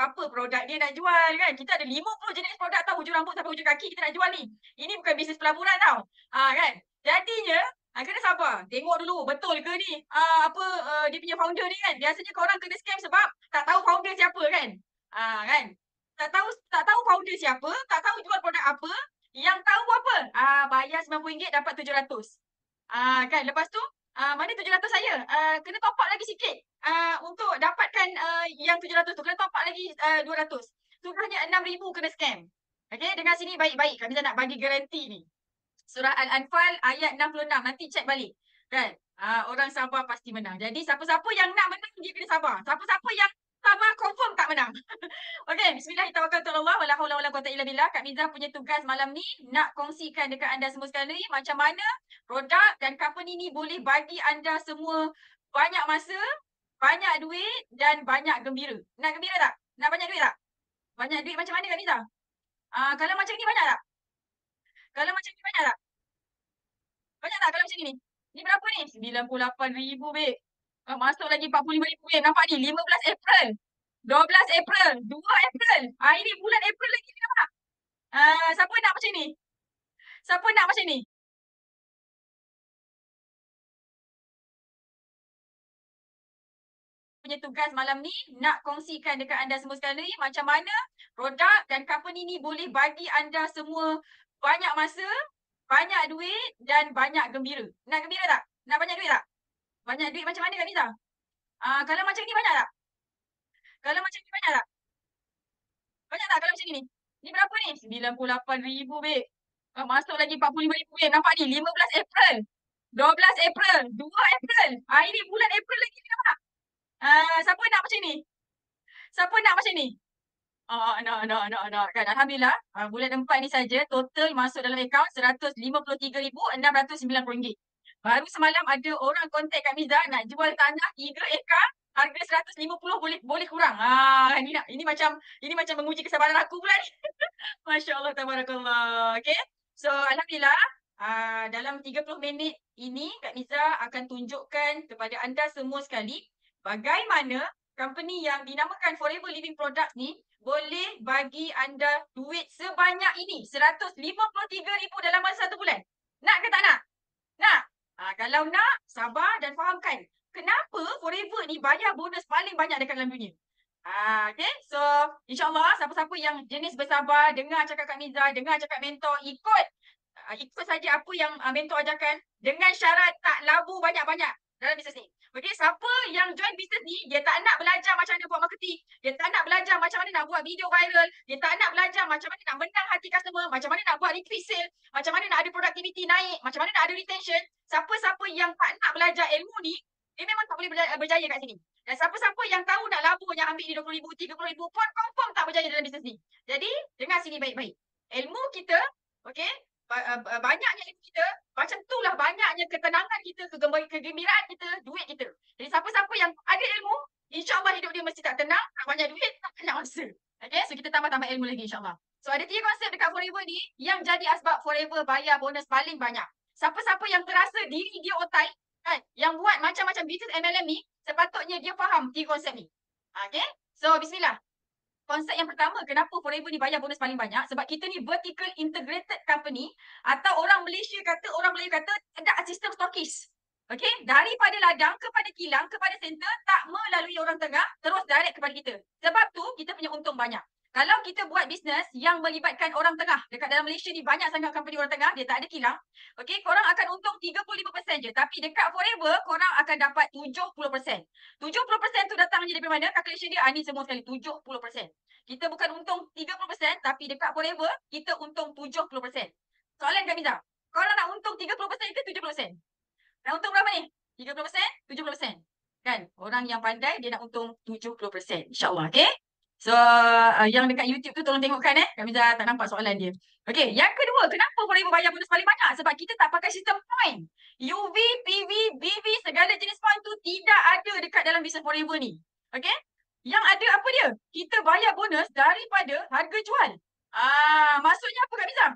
apa produk dia nak jual kan. Kita ada 50 jenis produk tau, hujung rambut sampai hujung kaki kita nak jual ni. Ini bukan bisnes pelaburan tau. Kan. Jadinya, kena sabar. Tengok dulu betul ke ni dia punya founder ni kan. Biasanya korang kena scam sebab tak tahu founder siapa kan. Kan. Tak tahu founder siapa, tak tahu jual produk apa. Yang tahu apa? Bayar RM90 dapat RM700. Kan. Lepas tu, mana RM700 saya? Kena top up lagi sikit. Untuk dapatkan yang RM700 tu. Kena top up lagi RM200. Surahnya RM6,000 kena scam. Okay, dengar sini baik-baik. Kami nak bagi garanti ni. Surah Al-Anfal ayat 66. Nanti cek balik. Kan? Orang sabar pasti menang. Jadi siapa-siapa yang nak menang, dia kena sabar. Siapa-siapa yang sabar, confirm tak menang. Okey, bismillahirrahmanirrahim. Wala haula wala quwata illa billah. Kak Miza punya tugas malam ni nak kongsikan dekat anda semua sekali macam mana produk dan company ni boleh bagi anda semua banyak masa, banyak duit dan banyak gembira. Nak gembira tak? Nak banyak duit tak? Banyak duit macam mana Kak Miza? Kalau macam ni banyak tak? Kalau macam ni banyak tak? Banyak tak kalau macam ni? Ni berapa ni? RM98,000, babe. Masuk lagi RM45,000, babe. Nampak ni? 15 April. 12 April. 2 April. Ini bulan April lagi ni nampak. Siapa nak macam ni? Siapa nak macam ni? Punya tugas malam ni nak kongsikan dekat anda semua sekali macam mana produk dan company ni boleh bagi anda semua banyak masa, banyak duit dan banyak gembira. Nak gembira tak? Nak banyak duit tak? Banyak duit macam mana Kak Miza? Kalau macam ni banyak tak? Kalau macam ni banyak tak? Banyak tak kalau macam ni? Ni berapa ni? RM98,000, babe. Masuk lagi RM45,000, babe. Nampak ni? 15 April. 12 April. 2 April. Ini bulan April lagi ni nampak. Siapa nak macam ni? Siapa nak macam ni? Nak. Kan, Alhamdulillah. Bulan 4 ni saja total masuk dalam akaun RM153,690. Baru semalam ada orang kontak Kak Miza nak jual tanah 3 ekar. Harga 150 boleh kurang. Ini macam menguji kesabaran aku pula ni. Masya-Allah, tabarakallah. Okey. So, alhamdulillah, dalam 30 minit ini Kak Miza akan tunjukkan kepada anda semua sekali bagaimana company yang dinamakan Forever Living Products ni boleh bagi anda duit sebanyak ini. RM153,000 dalam masa 1 bulan. Nak ke tak nak? Nak? Kalau nak, sabar dan fahamkan kenapa Forever ni bayar bonus paling banyak dekat dalam dunia. Okay, so insyaAllah siapa-siapa yang jenis bersabar, dengar cakap Kak Miza, dengar cakap mentor, ikut saja apa yang mentor ajarkan dengan syarat tak labu banyak-banyak dalam bisnes ni. Okay, siapa yang join bisnes ni, dia tak nak belajar macam mana buat marketing, dia tak nak belajar macam mana nak buat video viral, dia tak nak belajar macam mana nak menang hati customer, macam mana nak buat repeat sale, macam mana nak ada productivity naik, macam mana nak ada retention. Siapa-siapa yang tak nak belajar ilmu ni, dia memang tak boleh berjaya kat sini. Dan siapa-siapa yang tahu nak labur, yang ambil ni RM20,000, RM30,000 pun confirm tak berjaya dalam bisnes ni. Jadi, dengar sini baik-baik. Ilmu kita, okay, banyaknya ilmu kita, macam itulah banyaknya ketenangan kita, kegembiraan kita, duit kita. Jadi siapa-siapa yang ada ilmu, insyaAllah hidup dia mesti tak tenang, tak banyak duit, tak banyak masa. Okay, so kita tambah-tambah ilmu lagi insyaAllah. So ada 3 konsep dekat Forever ni yang jadi asbab Forever bayar bonus paling banyak. Siapa-siapa yang terasa diri dia otai, kan, yang buat macam-macam bisnes MLM ni, sepatutnya dia faham 3 konsep ni. Okay, so bismillah. Konsep yang pertama, kenapa Forever ni bayar bonus paling banyak? Sebab kita ni vertical integrated company, atau orang Malaysia kata, orang Melayu kata, ada sistem stokis. Okay, daripada ladang kepada kilang, kepada center, tak melalui orang tengah, terus direct kepada kita. Sebab tu, kita punya untung banyak. Kalau kita buat bisnes yang melibatkan orang tengah, dekat dalam Malaysia ni banyak sangat company orang tengah, dia tak ada kilang. Okay, korang akan untung 35% je. Tapi dekat Forever, korang akan dapat 70%. 70% tu datang je dari mana? Calculation dia, ni semua sekali, 70%. Kita bukan untung 30%, tapi dekat Forever, kita untung 70%. Soalan Kak Miza, korang nak untung 30% ke 70%? Nak untung berapa ni? 30%? 70%? Kan? Orang yang pandai, dia nak untung 70%. InsyaAllah, okay? So, yang dekat YouTube tu tolong tengokkan Kak Miza tak nampak soalan dia. Okay, yang kedua, kenapa Forever bayar bonus paling banyak? Sebab kita tak pakai sistem point. UV, PV, BV, segala jenis point tu tidak ada dekat dalam bisnes Forever ni. Okay? Yang ada apa dia? Kita bayar bonus daripada harga jual. Maksudnya apa Kak Miza?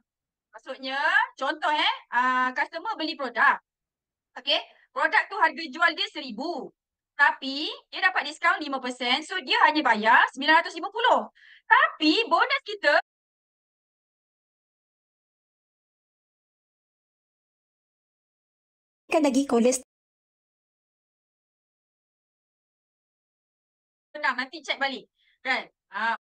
Maksudnya, contoh customer beli produk. Okay, produk tu harga jual dia RM1,000. Tapi dia dapat diskaun 5%, so dia hanya bayar 950. Tapi bonus kita kan lagi kolesterol. senang, nanti cek balik. Kan? Ah,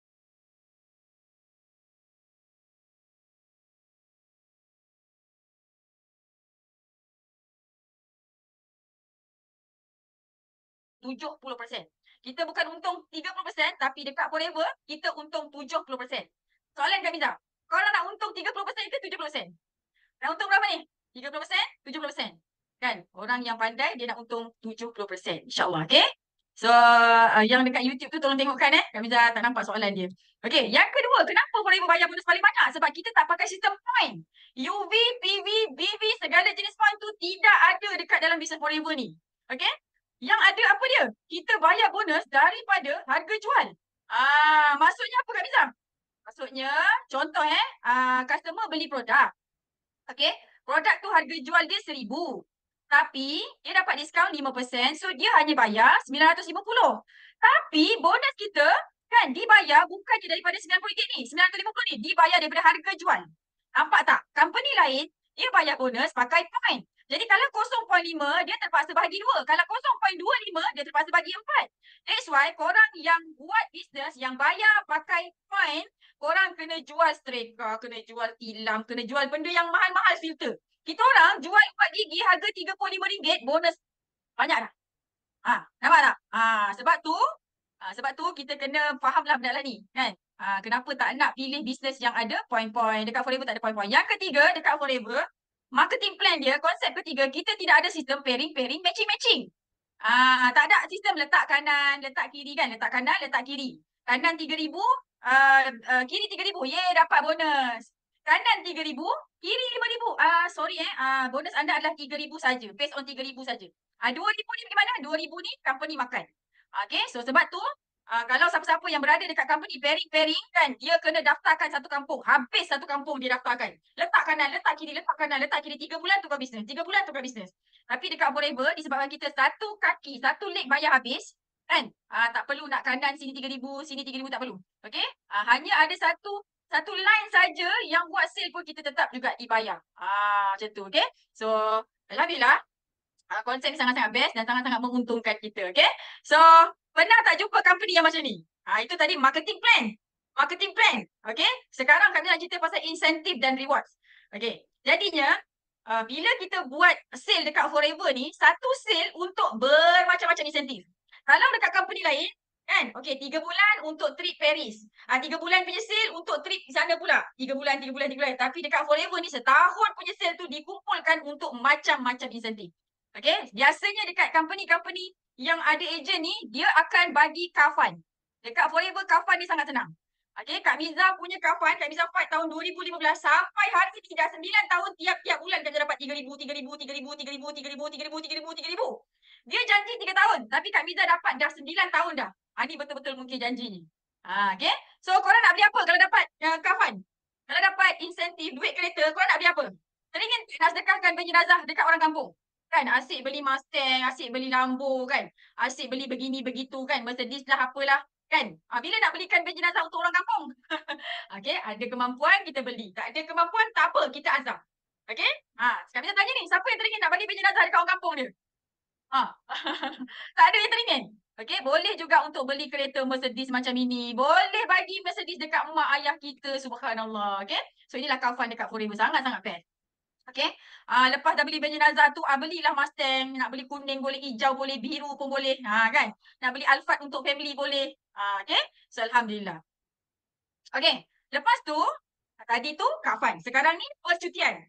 70%. Kita bukan untung 30%, tapi dekat Forever, kita untung 70%. Soalan Kak Miza, kalau nak untung 30% ke 70%? Nak untung berapa ni? 30%, 70%. Kan? Orang yang pandai, dia nak untung 70%. InsyaAllah, okay? So, yang dekat YouTube tu tolong tengokkan Kak Miza tak nampak soalan dia. Okay, yang kedua, kenapa Forever bayar bonus paling banyak? Sebab kita tak pakai sistem point. UV, PV, BV, segala jenis point tu tidak ada dekat dalam bisnes Forever ni. Okay? Yang ada apa dia? Kita bayar bonus daripada harga jual. Maksudnya apa Kak Miza? Maksudnya, contoh customer beli produk. Okay, produk tu harga jual dia 1,000. Tapi dia dapat diskaun 5%, so dia hanya bayar 950. Tapi bonus kita kan dibayar bukannya daripada RM90 ni, RM950 ni, dibayar daripada harga jual. Nampak tak? Company lain dia bayar bonus pakai point. Jadi kalau 0.5 dia terpaksa bagi 2. Kalau 0.25 dia terpaksa bagi 4. That's why korang yang buat bisnes yang bayar pakai point, korang kena jual streka, kena jual tilam, kena jual benda yang mahal-mahal filter. Kita orang jual 4 gigi harga RM35, bonus banyak dah. Nampak tak? Sebab tu kita kena fahamlah benda lah ni, kan? Kenapa tak nak pilih bisnes yang ada point-point. Dekat Forever tak ada point-point. Yang ketiga, dekat Forever, marketing plan dia, konsep ketiga, kita tidak ada sistem pairing-pairing, matching-matching. Tak ada sistem letak kanan, letak kiri kan? Letak kanan, letak kiri. Kanan 3,000, kiri 3,000. Yeay, dapat bonus. Kanan 3,000, kiri 5,000. Sorry bonus anda adalah 3,000 saja. Based on 3,000 saja. 2,000 ni bagaimana? 2,000 ni company makan. Okay, so sebab tu kalau siapa-siapa yang berada dekat company pairing-pairing kan, dia kena daftarkan satu kampung. Habis satu kampung dia daftarkan. Letak kanan, letak kiri, letak kanan, letak kiri. 3 bulan tukar bisnes. 3 bulan tukar bisnes. Tapi dekat Forever, disebabkan kita satu kaki, satu leg bayar habis, kan? Tak perlu nak kanan sini 3,000, sini 3,000 tak perlu. Okay? Hanya ada satu line saja yang buat sale pun kita tetap juga dibayar. Macam tu, okay? So, Alhamdulillah, konsep ni sangat-sangat best dan sangat-sangat menguntungkan kita, okay? So, pernah tak jumpa company yang macam ni? Itu tadi marketing plan. Marketing plan, okay? Sekarang kami nak cerita pasal insentif dan rewards. Okay, jadinya, bila kita buat sale dekat Forever ni, satu sale untuk bermacam-macam insentif. Kalau dekat company lain, kan? Okay, 3 bulan untuk trip Paris. 3 bulan punya sale untuk trip sana pula. 3 bulan, 3 bulan, 3 bulan. Tapi dekat Forever ni, setahun punya sale tu dikumpulkan untuk macam-macam insentif. Okay, biasanya dekat company-company yang ada ejen ni, dia akan bagi kafan. Dekat Forever, kafan ni sangat senang. Okay, Kak Miza punya kafan, Kak Miza fight tahun 2015 sampai hari ini dah 9 tahun, tiap-tiap bulan Kak Miza dapat 3,000, 3,000, 3,000, 3,000, 3,000, 3,000, 3,000, 3,000. Dia janji 3 tahun, tapi Kak Miza dapat dah 9 tahun dah. Ini betul-betul mungkin janji ni. Okay, so korang nak beli apa kalau dapat kafan? Kalau dapat insentif duit kereta, korang nak beli apa? Teringin nak sedekahkan beli jenazah dekat orang kampung. Kan, asyik beli Mustang, asyik beli Lambo kan. Asyik beli begini begitu kan. Mercedes lah apalah. Kan? Bila nak belikan beg jenazah untuk orang kampung? Okay, ada kemampuan kita beli. Tak ada kemampuan, tak apa, kita azam. Okay? Sekarang kita tanya ni, siapa yang teringin nak bagi beg jenazah dekat orang kampung dia? Tak ada yang teringin. Okay, boleh juga untuk beli kereta Mercedes macam ini. Boleh bagi Mercedes dekat mak ayah kita, subhanallah. Okay? So inilah kafan dekat Forever. Sangat-sangat best. Okay. Lepas dah beli beg jenazah tu, belilah Mustang. Nak beli kuning boleh, hijau boleh, biru pun boleh. Kan? Nak beli Alphard untuk family boleh. Okay. So, Alhamdulillah. Okay. Lepas tu, tadi tu kafan. Sekarang ni percutian.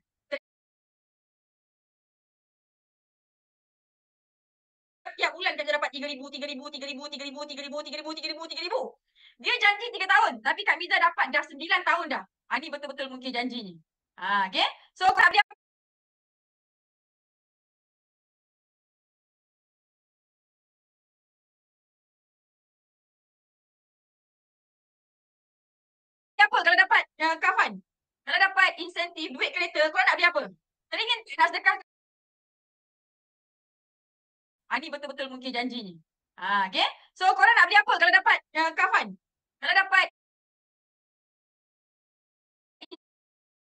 Tiap bulan kan dia dapat 3,000, 3,000, 3,000, 3,000, 3,000, 3,000, 3,000, 3,000. Dia janji 3 tahun. Tapi Kak Miza dapat dah 9 tahun dah. Ini betul-betul mungkin janji ni. Okay. So, kau nak beli apa kalau dapat kafan? Kalau dapat insentif duit kereta, kau nak beli apa? Teringin nak sedekah. Ini betul-betul mungkin janji ni. Okay. So, korang nak beli apa kalau dapat kafan? Kalau dapat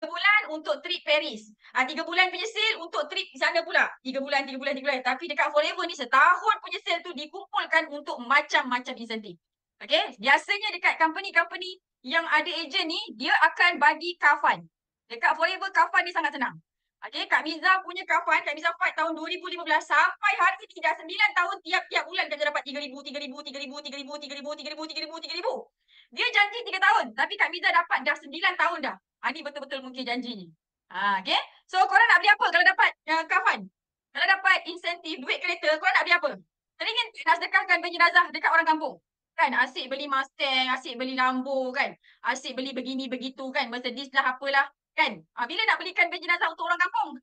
3 bulan untuk trip Paris. 3 bulan punya sale untuk trip di sana pula. 3 bulan, 3 bulan, 3 bulan. Tapi dekat Forever ni setahun punya sale tu dikumpulkan untuk macam-macam insentif. Okay. Biasanya dekat company-company yang ada ejen ni, dia akan bagi kafan. Dekat Forever, kafan ni sangat senang. Okay, Kak Miza punya kafan, Kak Miza fight tahun 2015 sampai hari ini dah 9 tahun tiap-tiap bulan Kak Miza dapat 3,000, 3,000, 3,000, 3,000, 3,000, 3,000, 3,000, 3,000. Dia janji 3 tahun, tapi Kak Miza dapat dah 9 tahun dah. Ini betul-betul mungkin janji ni. Okay. So, korang nak beli apa kalau dapat kafan? Kalau dapat insentif duit kereta, korang nak beli apa? Teringin nak sedekahkan bagi jenazah dekat orang kampung. Kan, asyik beli Mustang, asyik beli Lambo kan. Asyik beli begini begitu kan. Mercedes lah apalah. Kan? Bila nak belikan baju jenazah untuk orang kampung?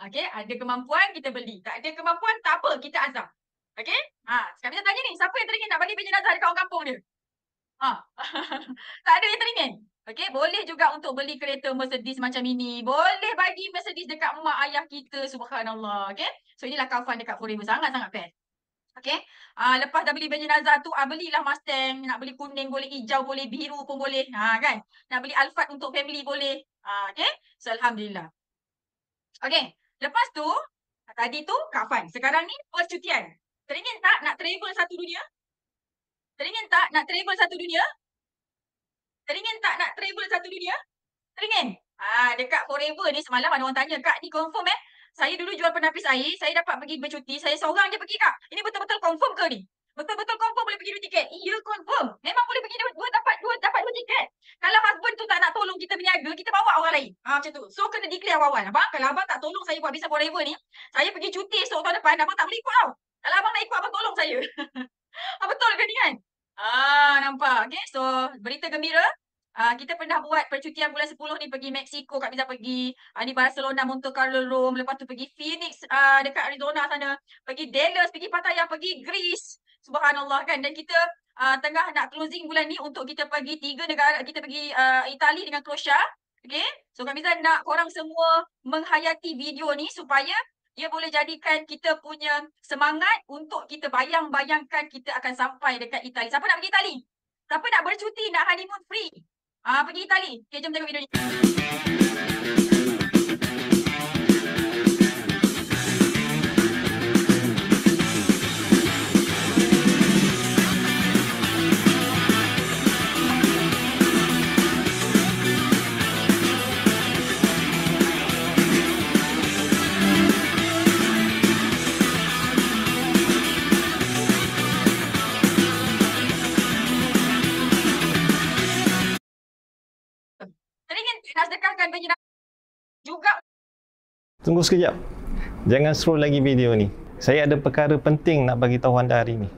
Okey, ada kemampuan kita beli. Tak ada kemampuan, tak apa, kita azam. Okey? Sekarang kita tanya ni, siapa yang teringin nak bagi baju jenazah dekat orang kampung dia? Tak ada yang teringin. Okey, boleh juga untuk beli kereta Mercedes macam ini. Boleh bagi Mercedes dekat mak ayah kita, subhanallah. Okey? So inilah kafan dekat Forever, sangat-sangat best. Okey. Lepas dah beli baju jenazah tu, belilah Mustang. Nak beli kuning boleh, hijau boleh, biru pun boleh. Kan? Nak beli Alphard untuk family boleh. Okey. So, Alhamdulillah. Okey. Lepas tu, tadi tu kafan. Sekarang ni percutian. Teringin tak nak travel satu dunia? Teringin tak nak travel satu dunia? Teringin tak nak travel satu dunia? Teringin? Dekat Forever ni semalam ada orang tanya, Kak ni confirm saya dulu jual penapis air, saya dapat pergi bercuti, saya seorang je pergi Kak. Ini betul-betul confirm ke ni? Betul-betul confirm boleh pergi 2 tiket? Ya, confirm. Memang boleh pergi dapat dua tiket. Kalau husband tu tak nak tolong kita berniaga, kita bawa orang lain. Macam tu. So, kena declare awal-awal. Abang, kalau abang tak tolong saya buat bisnes Forever ni, saya pergi cuti esok tahun depan, abang tak boleh ikut tau. Kalau abang nak ikut, abang tolong saya. Betul ke ni kan? Nampak. Okay, so berita gembira. Kita pernah buat percutian bulan 10 ni pergi Mexico, Kak Miza pergi. Ni Barcelona, Monte Carlo, Rome. Lepas tu pergi Phoenix dekat Arizona sana. Pergi Dallas, pergi Pattaya, pergi Greece. Subhanallah kan. Dan kita tengah nak closing bulan ni untuk kita pergi 3 negara. Kita pergi Itali dengan Croatia. Okay. So Kak Miza nak korang semua menghayati video ni supaya dia boleh jadikan kita punya semangat untuk kita bayang-bayangkan kita akan sampai dekat Itali. Siapa nak pergi Itali? Siapa nak bercuti, nak honeymoon free? Pergi Itali. Okay, jom tengok video ni. Teringin nak sedekahkan baju juga. Tunggu sekejap. Jangan scroll lagi video ni. Saya ada perkara penting nak bagi tahu anda hari ni.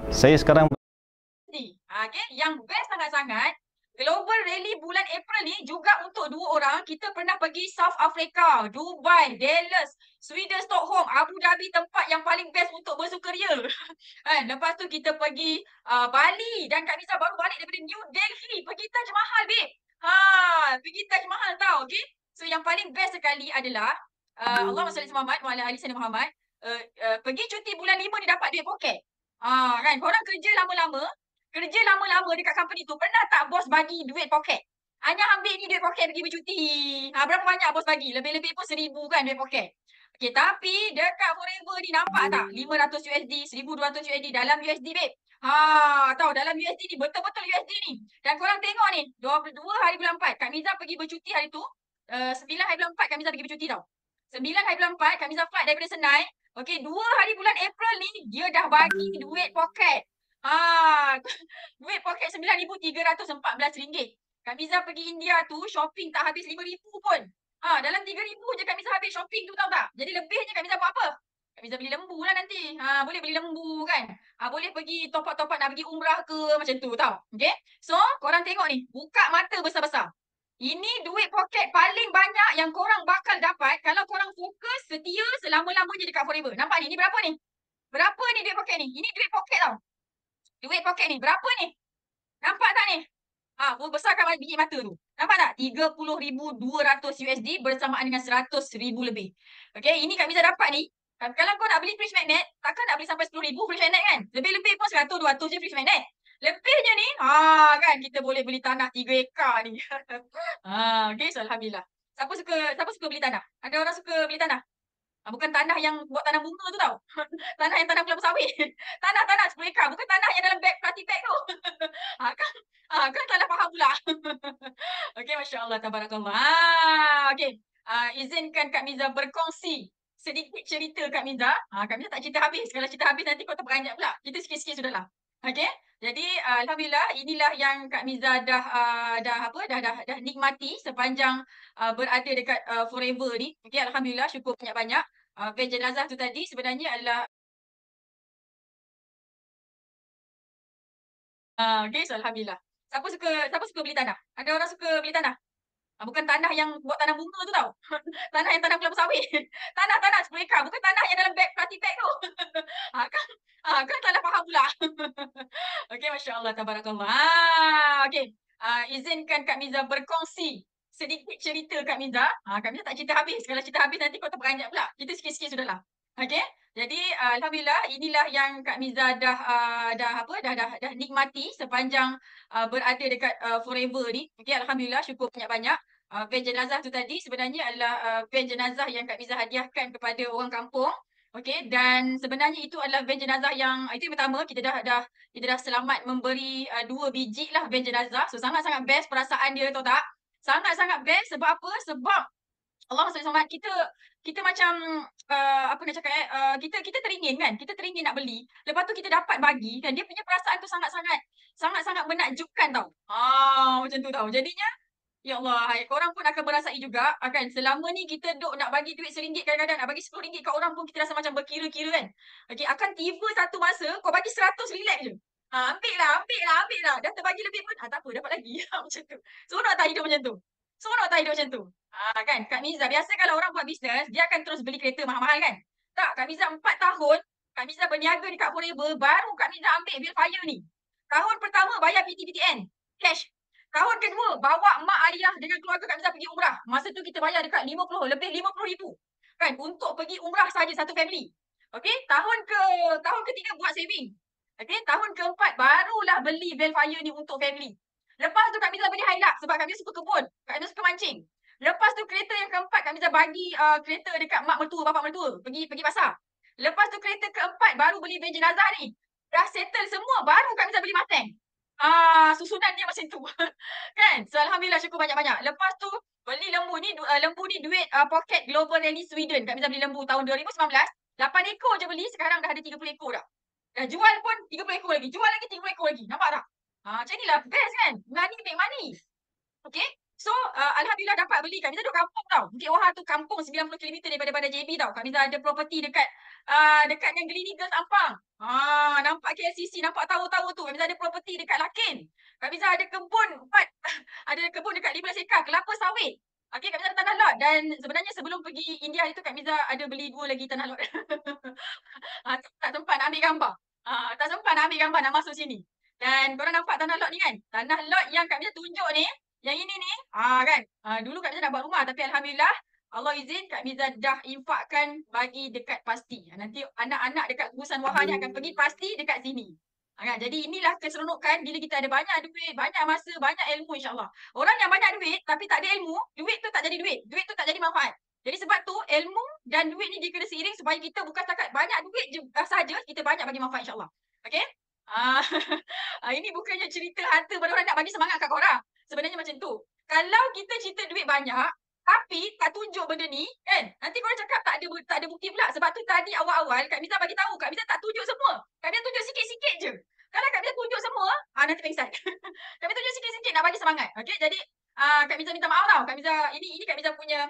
Saya sekarang okay, yang best sangat-sangat, Global Rally bulan April ni juga untuk 2 orang. Kita pernah pergi South Africa, Dubai, Dallas, Sweden, Stockholm, Abu Dhabi, tempat yang paling best untuk bersukaria. Lepas tu kita pergi Bali dan Kak Miza baru balik daripada New Delhi, pergi Taj Mahal, babe. Pergi Taj Mahal tau, okay? So yang paling best sekali adalah Allahumma salli ala Muhammad wa ala ali sayyidina Muhammad. Pergi cuti bulan 5 ni dapat duit poket. Kan? Korang kerja lama-lama dekat company tu, pernah tak bos bagi duit poket? Hanya ambil ni duit poket pergi bercuti. Berapa banyak bos bagi? Lebih-lebih pun 1,000 kan duit poket. Okay, tapi dekat Forever ni nampak tak? 500 USD, 1,200 USD dalam USD, babe. Tahu dalam USD ni, betul-betul USD ni. Dan korang tengok ni, 22 hari bulan 4, Kak Miza pergi bercuti hari tu. 9 hari bulan 4, Kak Miza pergi bercuti tau. 9 hari bulan 4, Kak Miza flight daripada Senai. Okay, 2 hari bulan April ni, dia dah bagi duit poket. Duit poket RM9,314. Kak Miza pergi India tu, shopping tak habis RM5,000 pun. Dalam RM3,000 je Kak Miza habis shopping tu, tahu tak? Jadi lebihnya Kak Miza buat apa? Kak Miza beli lembu lah nanti. Boleh beli lembu kan? Boleh pergi top-up nak pergi umrah ke, macam tu tau. Okay? So, korang tengok ni. Buka mata besar-besar. Ini duit poket paling banyak yang korang bakal dapat kalau korang fokus setia selama-lamanya dekat Forever. Nampak ni? Ni berapa ni? Berapa ni duit poket ni? Ini duit poket tau. Duit poket ni. Berapa ni? Nampak tak ni? Besarkan biji mata tu. Nampak tak? 30,200 USD bersamaan dengan 100,000 lebih. Okay, ini Kak Miza dapat ni. Kalau kau nak beli fridge magnet, takkan nak beli sampai 10,000 fridge magnet kan? Lebih-lebih pun 100, 200 je fridge magnet. Lebihnya ni, kan kita boleh beli tanah 3 ekar ni. Okay, so Alhamdulillah. Siapa suka beli tanah? Ada orang suka beli tanah? Bukan tanah yang buat tanam bunga tu tau. Tanah yang tanam kelapa sawit. Tanah 10 ekar. Bukan tanah yang dalam beg, plastik bag tu. Kan salah faham pula. Okay, Masya Allah, tabarakallah. Okay. Izinkan Kak Miza berkongsi sedikit cerita Kak Miza. Kak Miza tak cerita habis. Kalau cerita habis nanti kau terperanjat pula. Kita sikit-sikit sudahlah. Okay. Jadi alhamdulillah inilah yang Kak Miza dah nikmati sepanjang berada dekat Forever ni. Okay, alhamdulillah, syukur banyak-banyak. Van jenazah tu tadi sebenarnya adalah okay, so alhamdulillah. Siapa suka beli tanah? Ada orang suka beli tanah? Bukan tanah yang buat tanam bunga tu tau. Tanah yang tanam kelapa sawit. Tanah 10 ekar. Bukan tanah yang dalam beg, plastik bag tu. Kan salah faham pula. Okay, Masya Allah, tabarakallah. Okay. Izinkan Kak Miza berkongsi sedikit cerita Kak Miza. Kak Miza tak cerita habis. Kalau cerita habis nanti kau terperanjat pula. Kita sikit-sikit sudahlah. Okay. Jadi alhamdulillah inilah yang Kak Miza dah nikmati sepanjang berada dekat Forever ni. Okay, alhamdulillah, syukur banyak-banyak. Van jenazah tu tadi sebenarnya adalah van jenazah yang Kak Miza hadiahkan kepada orang kampung. Okay, dan sebenarnya itu adalah van jenazah yang itu yang pertama, kita dah selamat memberi 2 biji lah van jenazah. So sangat-sangat best perasaan dia, tahu tak? Sangat-sangat best. Sebab apa? Sebab Allah SWT, kita macam apa nak cakap kita teringin kan? Kita teringin nak beli. Lepas tu kita dapat bagi kan, dia punya perasaan tu sangat-sangat menakjubkan tau. Macam tu tau. Jadinya ya Allah, korang pun akan merasai juga kan, selama ni kita duk nak bagi duit RM1, kadang-kadang nak bagi RM10 kat orang pun kita rasa macam berkira-kira kan. Okay, akan tiba satu masa kau bagi 100, relax je. Ambil lah. Dah terbagi lebih pun, tak apa, dapat lagi. Macam tu. Seronok tak hidup macam tu? Seronok tak hidup macam tu? Kan, Kak Miza, biasa kalau orang buat bisnes, dia akan terus beli kereta mahal-mahal kan? Tak, Kak Miza 4 tahun, Kak Miza berniaga dekat Forever, baru Kak Miza ambil bil fire ni. Tahun pertama bayar PTPTN, cash. Tahun kedua, bawa mak ayah dengan keluarga Kak Miza pergi umrah. Masa tu kita bayar dekat lebih 50 ribu. Kan, untuk pergi umrah saja satu family. Okay, tahun ketiga buat saving. Okay, tahun keempat barulah beli Velfire ni untuk family. Lepas tu Kak Miza beli Hilux sebab Kak Miza suka kebun. Kak Miza suka mancing. Lepas tu kereta yang keempat Kak Miza bagi kereta dekat mak mertua, bapak mertua. Pergi pasar. Lepas tu kereta keempat baru beli van jenazah ni. Dah settle semua, baru Kak Miza beli Mustang. Susunan dia macam tu. Kan? So alhamdulillah, syukur banyak-banyak. Lepas tu beli lembu ni duit pocket Global Rally Sweden. Kak Miza beli lembu tahun 2019. 8 ekor je beli, sekarang dah ada 30 ekor dah. Dah jual pun 30 ekor lagi. Jual lagi 30 ekor lagi. Nampak tak? Macam inilah best kan? Money make money. Okay? So alhamdulillah dapat beli. Kak Miza duduk kampung tau. Bukit Wahar tu kampung 90 km daripada JB tau. Kak Miza ada property dekat yang Gleneagles Ampang. Nampak KLCC, nampak tahu-tahu tu. Kak Miza ada property dekat Lakin. Kak Miza ada kebun ada kebun dekat 15 ekar kelapa sawit. Okay, Kak Miza ada tanah lot. Dan sebenarnya sebelum pergi India itu, Kak Miza ada beli 2 lagi tanah lot. Tak sempat nak ambil gambar. Tak sempat nak ambil gambar, nak masuk sini. Dan korang nampak tanah lot ni kan? Tanah lot yang Kak Miza tunjuk ni, yang ini ni, kan? Dulu Kak Miza nak buat rumah, tapi alhamdulillah Allah izin Kak Miza dah infakkan bagi dekat pasti. Nanti anak-anak dekat Gugusan Wahar ni akan pergi pasti dekat sini. Kan? Jadi inilah keseronokan bila kita ada banyak duit, banyak masa, banyak ilmu, insyaAllah. Orang yang banyak duit tapi tak ada ilmu, duit tu tak jadi duit. Duit tu tak jadi manfaat. Jadi sebab tu ilmu dan duit ni dia kena seiring supaya kita bukan setakat banyak duit je saja, kita banyak bagi manfaat, insyaAllah. Okay? Ini bukannya cerita harta pada orang nak bagi semangat kat korang. Sebenarnya macam tu. Kalau kita cerita duit banyak, tapi tak tunjuk benda ni, kan? Nanti korang cakap tak ada bukti pula. Sebab tu tadi awal-awal Kak Miza bagi tahu, Kak Miza tak tunjuk semua. Kak Miza tunjuk sikit-sikit je. Kalau Kak Miza tunjuk semua, nanti pengsan. Kak Miza tunjuk sikit-sikit nak bagi semangat. Okey, jadi Kak Miza minta maaf tau. Kak Miza ini Kak Miza punya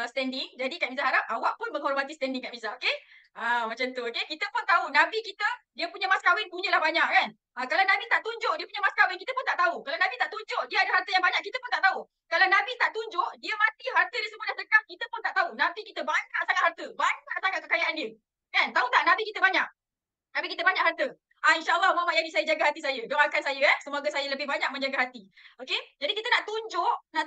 standing. Jadi Kak Miza harap awak pun menghormati standing Kak Miza, okey? Macam tu, okey? Kita pun tahu Nabi kita, dia punya mas kahwin punyalah banyak kan? Kalau Nabi tak tunjuk dia punya mas kahwin, kita pun tak tahu. Kalau Nabi tak tunjuk dia ada harta yang banyak, kita pun tak tahu. Kalau Nabi tak tunjuk dia mati, harta dia semua dah sedekah, kita pun tak tahu. Nabi kita banyak sangat harta, banyak sangat kekayaan dia. Kan? Tahu tak Nabi kita banyak? Nabi kita banyak harta. InsyaAllah Muhammad Yani saya jaga menjaga hati saya. Doakan saya semoga saya lebih banyak menjaga hati. Okey? Jadi kita nak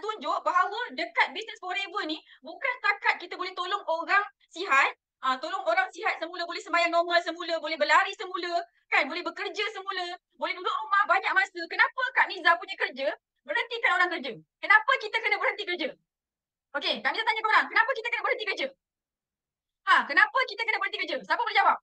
tunjuk bahawa dekat Business Forever ni bukan setakat kita boleh tolong orang sihat, tolong orang sihat semula, boleh sembahyang normal semula, boleh berlari semula, kan? Boleh bekerja semula, boleh duduk rumah banyak masa. Kenapa Kak Miza punya kerja berhentikan orang kerja? Kenapa kita kena berhenti kerja? Okey, Kak Miza tanya korang, kenapa kita kena berhenti kerja? Kenapa kita kena berhenti kerja? Siapa boleh jawab?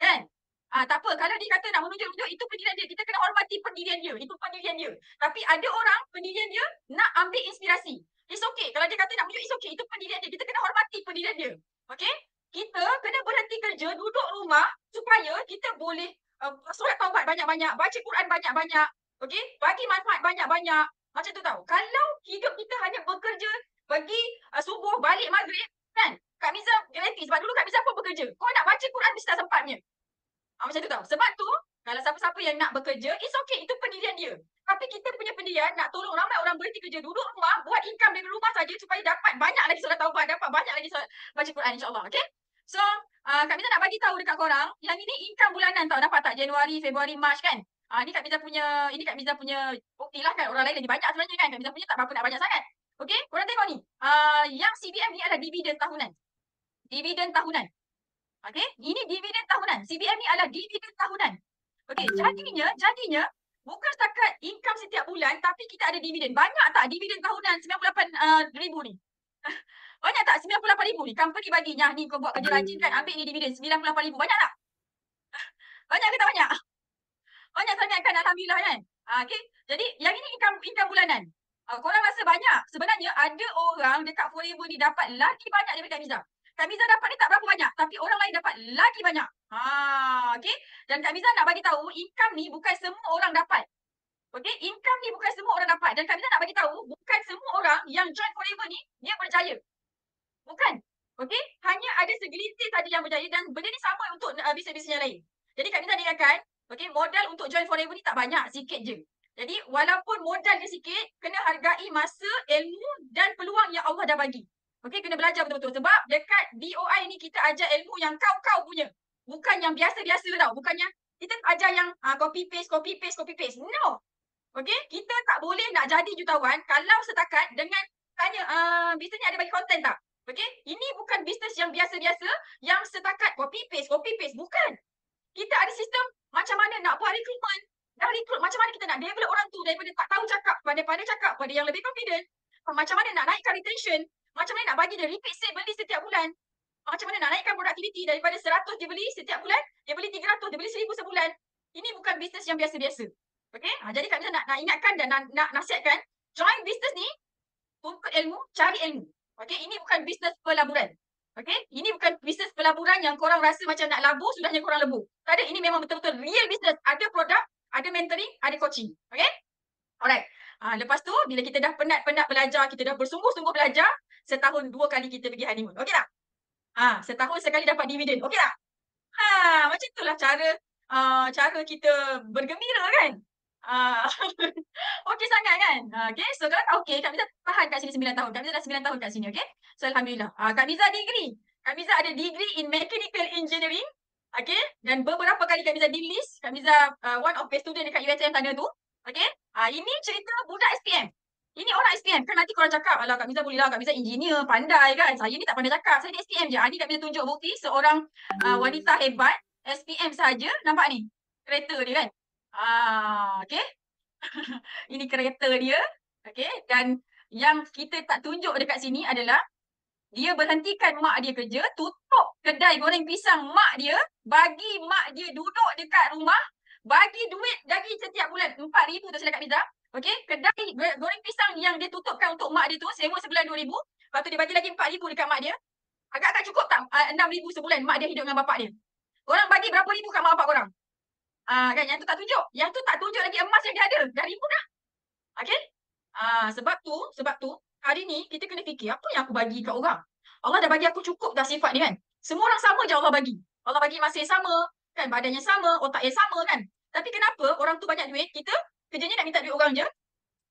Kan? Tak apa. Kalau dia kata nak menunjuk-nunjuk, itu pendirian dia. Kita kena hormati pendirian dia. Itu pendirian dia. Tapi ada orang pendirian dia nak ambil inspirasi. It's okay. Kalau dia kata nak menunjuk, it's okay. Itu pendirian dia. Kita kena hormati pendirian dia. Okay? Kita kena berhenti kerja, duduk rumah supaya kita boleh solat taubat banyak-banyak, baca Quran banyak-banyak. Okay? Bagi manfaat banyak-banyak. Macam tu tau. Kalau hidup kita hanya bekerja, pergi subuh, balik maghrib, kan? Kak Miza gratis. Sebab dulu Kak Miza pun bekerja. Kau nak baca Quran mesti tak sempatnya. Macam tu tau. Sebab tu, kalau siapa-siapa yang nak bekerja, it's okay. Itu pendirian dia. Tapi kita punya pendirian nak tolong ramai orang berhenti kerja, duduk rumah, buat income dari rumah saja supaya dapat banyak lagi solat taubat, dapat banyak lagi solat baca Quran, insyaAllah. Okay? So, Kak Miza nak bagi tahu dekat korang, yang ini income bulanan tau. Dapat tak? Januari, Februari, Mac kan? Ini Kak Miza punya bukti lah kan. Orang lain lagi banyak sebenarnya kan. Kak Miza punya tak berapa nak banyak sangat. Okay? Korang tengok ni. Yang CBM ni adalah dividen tahunan. Dividen tahunan. Okey, ini dividen tahunan. CBM ni adalah dividen tahunan. Okey, jadinya bukan setakat income setiap bulan tapi kita ada dividen. Banyak tak dividen tahunan 98,000 ni? Banyak tak 98,000 ni? Company baginya ni kau buat kerja rajin kan, ambil ni dividen 98,000. Banyak tak? Banyak ke tak banyak? Banyak sangat kan, alhamdulillah kan? Okey, jadi yang ini income bulanan. Korang rasa banyak? Sebenarnya ada orang dekat Forever ni dapat lagi banyak daripada Kak Miza. Kak Miza dapat ni tak berapa banyak, tapi orang lain dapat lagi banyak. Okey. Dan Kak Miza nak bagi tahu, income ni bukan semua orang dapat. Okey, income ni bukan semua orang dapat. Dan Kak Miza nak bagi tahu, bukan semua orang yang join Forever ni dia berjaya. Bukan. Okey, hanya ada segelintir saja yang berjaya dan benda ni sama untuk bisnes-bisnes yang lain. Jadi Kak Miza ingatkan, okey, modal untuk join Forever ni tak banyak, sikit je. Jadi walaupun modal dia sikit, kena hargai masa, ilmu dan peluang yang Allah dah bagi. Okey, kena belajar betul-betul. Sebab dekat DOI ni kita ajar ilmu yang kau punya. Bukan yang biasa-biasa tau. Bukannya kita ajar yang copy paste. No. Okey, kita tak boleh nak jadi jutawan kalau setakat dengan tanya bisnes ni ada bagi konten tak? Okey, ini bukan bisnes yang biasa-biasa yang setakat copy paste. Bukan. Kita ada sistem macam mana nak buat recruitment. Dah recruit, macam mana kita nak develop orang tu daripada tak tahu cakap pada cakap pada yang lebih confident. Macam mana nak naikkan retention. Macam mana nak bagi dia repeat sale beli setiap bulan. Macam mana nak naikkan productivity daripada 100 dia beli setiap bulan, dia beli 300, dia beli 1,000 sebulan. Ini bukan bisnes yang biasa-biasa. Okey? Jadi Kak Miza nak ingatkan dan nak nasihatkan, join bisnes ni untuk ilmu, cari ilmu. Okey? Ini bukan bisnes pelaburan. Okey? Ini bukan bisnes pelaburan yang korang rasa macam nak labur, sudahnya korang lebur. Tak ada, ini memang betul-betul real bisnes. Ada produk, ada mentoring, ada coaching. Okey? Alright. Lepas tu, bila kita dah penat-penat belajar, kita dah bersungguh-sungguh belajar, setahun 2 kali kita pergi honeymoon. Okey tak? Setahun sekali dapat dividen. Okey tak? Macam itulah cara kita bergembira kan? Okey sangat kan? Okay, so kalau tak okey, Kak Miza tahan kat sini 9 tahun. Kak Miza dah 9 tahun kat sini, okey? So alhamdulillah. Kak Miza degree. Kak Miza ada degree in mechanical engineering. Okey, dan beberapa kali Kak Miza di-list. Kak Miza one of best student dekat USM sana tu. Okey, ini cerita budak SPM. Ini orang SPM. Kan nanti korang cakap, alah Kak Miza boleh lah, Kak Miza engineer, pandai kan. Saya ni tak pandai cakap. Saya ni SPM je. Ni Kak Miza tunjuk bukti seorang wanita hebat. SPM saja. Nampak ni? Kereta dia kan? Okey. Ini kereta dia. Okey. Dan yang kita tak tunjuk dekat sini adalah dia berhentikan mak dia kerja, tutup kedai goreng pisang mak dia, bagi mak dia duduk dekat rumah, bagi duit lagi setiap bulan 4,000 tu silap Kak Miza. Okey, kedai goreng pisang yang dia tutupkan untuk mak dia tu sewa sebulan 2,000. Lepas tu dia bagi lagi 4,000 dekat mak dia. Agak-agak cukup tak 6,000 sebulan mak dia hidup dengan bapak dia. Korang bagi berapa ribu kat mak bapak korang? Kan yang tu tak tunjuk. Yang tu tak tunjuk lagi emas yang dia ada. Dah ribu dah. Okey? Sebab tu hari ni kita kena fikir apa yang aku bagi kat orang. Allah dah bagi aku cukup dah sifat ni kan. Semua orang sama je Allah bagi. Allah bagi masa yang sama, kan, badan yang sama, otak yang sama kan. Tapi kenapa orang tu banyak duit, kita kerjanya nak minta duit orang je.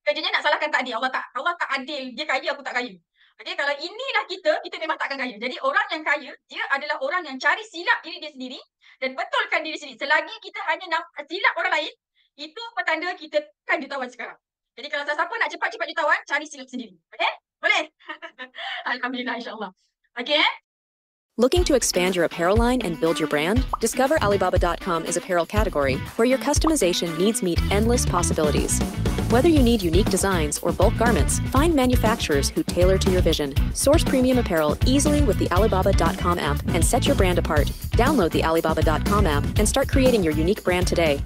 Kerjanya nak salahkan takdir. Allah tak adil. Dia kaya, aku tak kaya. Okey, kalau inilah kita memang takkan kaya. Jadi orang yang kaya, dia adalah orang yang cari silap diri dia sendiri dan betulkan diri sendiri. Selagi kita hanya silap orang lain, itu petanda kita kan jutawan sekarang. Jadi kalau siapa nak cepat-cepat jutawan, cari silap sendiri. Okey? Boleh? Alhamdulillah, insyaAllah. Okey, Looking to expand your apparel line and build your brand? Discover Alibaba.com is apparel category where your customization needs meet endless possibilities. Whether you need unique designs or bulk garments, find manufacturers who tailor to your vision. Source premium apparel easily with the Alibaba.com app and set your brand apart. Download the Alibaba.com app and start creating your unique brand today.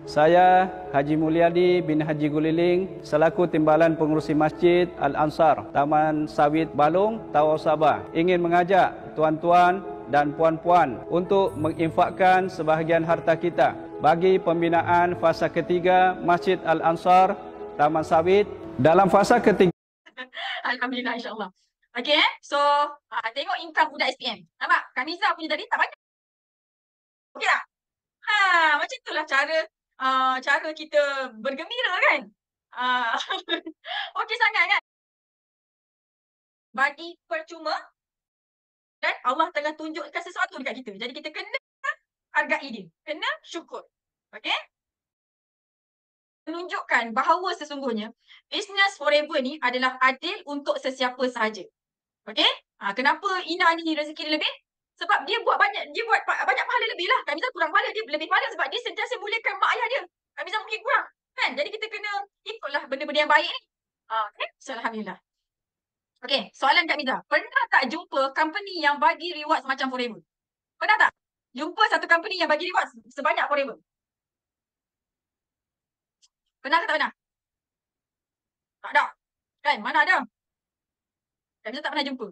Saya Haji Mulyadi bin Haji Guliling selaku Timbalan Pengurusi Masjid Al-Ansar, Taman Sawit Balong, Tawau Sabah ingin mengajak tuan-tuan dan puan-puan untuk menginfakkan sebahagian harta kita bagi pembinaan fasa ketiga Masjid Al-Ansar, Taman Sawit. Dalam fasa ketiga Alhamdulillah, insyaAllah. Okey, so tengok income budak SPM. Nampak? Kamiza punya tadi tak banyak. Okey tak? Macam itulah cara kita bergembira kan? Okey sangat kan? Bagi percuma dan Allah tengah tunjukkan sesuatu dekat kita. Jadi kita kena hargai dia. Kena syukur. Okey? Menunjukkan bahawa sesungguhnya business forever ni adalah adil untuk sesiapa sahaja. Okey? Kenapa Ina ni rezeki dia lebih? Sebab dia buat banyak pahala lebih lah. Kak Miza kurang pahala, dia lebih pahala sebab dia sentiasa muliakan mak ayah dia. Kak Miza mungkin kurang. Kan? Jadi kita kena ikutlah benda-benda yang baik ni. Okay? So, Alhamdulillah. Okay, soalan Kak Miza. Pernah tak jumpa company yang bagi reward semacam forever? Pernah tak? Jumpa satu company yang bagi reward sebanyak forever? Pernah ke tak pernah? Tak ada. Kan? Mana ada? Kak Miza tak pernah jumpa.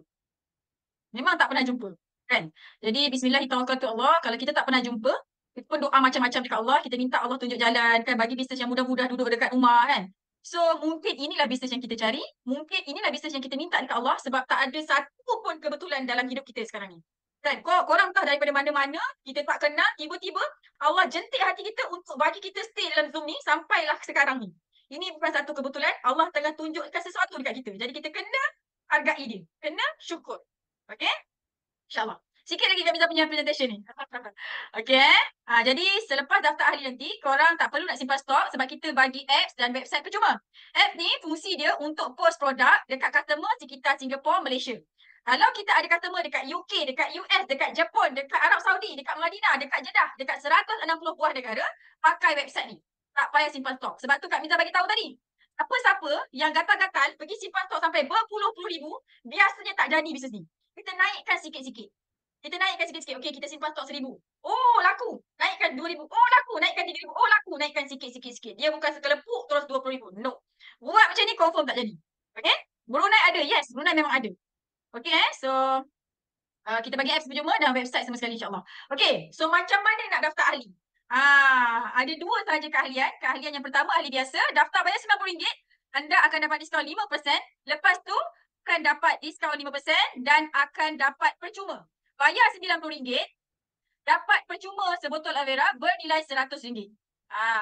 Memang tak pernah jumpa. Kan? Jadi bismillahirrahmanirrahim. Kalau kita tak pernah jumpa, kita pun doa macam-macam dekat Allah, kita minta Allah tunjuk jalan kan, bagi bisnes yang mudah-mudah duduk dekat rumah kan. So mungkin inilah bisnes yang kita cari, mungkin inilah bisnes yang kita minta dekat Allah sebab tak ada satu pun kebetulan dalam hidup kita sekarang ni. Kan? Korang tahu daripada mana-mana, kita tak kenal, tiba-tiba Allah jentik hati kita untuk bagi kita stay dalam Zoom ni sampailah sekarang ni. Ini bukan satu kebetulan, Allah tengah tunjukkan sesuatu dekat kita. Jadi kita kena hargai dia, kena syukur. Okay? InsyaAllah. Sikit lagi kami punya presentation ni. Okay. Jadi selepas daftar ahli nanti, korang tak perlu nak simpan stok sebab kita bagi apps dan website percuma. App ni fungsi dia untuk post produk dekat customer sekitar Singapore, Malaysia. Kalau kita ada customer dekat UK, dekat US, dekat Jepun, dekat Arab Saudi, dekat Madinah, dekat Jeddah, dekat 160 buah negara, pakai website ni. Tak payah simpan stok. Sebab tu Kak Miza bagi tahu tadi. Siapa-siapa yang gatal-gatal pergi simpan stok sampai berpuluh-puluh ribu, biasanya tak jadi bisnes ni. Kita naikkan sikit-sikit. Okey, kita simpan stok 1,000. Oh, laku. Naikkan 2,000. Oh, laku. Naikkan 3,000. Oh, laku. Naikkan sikit-sikit. Dia bukan sekelepuk terus 20,000. No. Buat macam ni confirm tak jadi. Okey? Brunei ada. Yes, Brunei memang ada. Okey, so kita bagi apps percuma dan website sama sekali insyaAllah. Okey, so macam mana nak daftar ahli? Ada dua sahaja keahlian. Keahlian yang pertama, ahli biasa. Daftar bayar RM90. Anda akan dapat diskaun 5%. Lepas tu, akan dapat diskaun 5% dan akan dapat percuma. Bayar RM90, dapat percuma sebotol Avera bernilai RM100.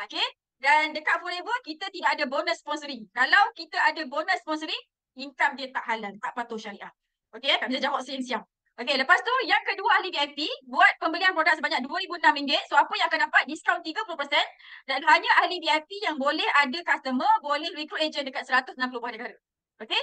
Okay. Dan dekat Forever, kita tidak ada bonus sponsoring. Kalau kita ada bonus sponsoring, income dia tak halal, tak patuh syariah. Okay, kami jawab siang-siang. Okay, lepas tu yang kedua ahli VIP, buat pembelian produk sebanyak RM2,006. So, apa yang akan dapat? Diskaun 30% dan hanya ahli VIP yang boleh ada customer, boleh recruit agent dekat 160 buah negara. Okay,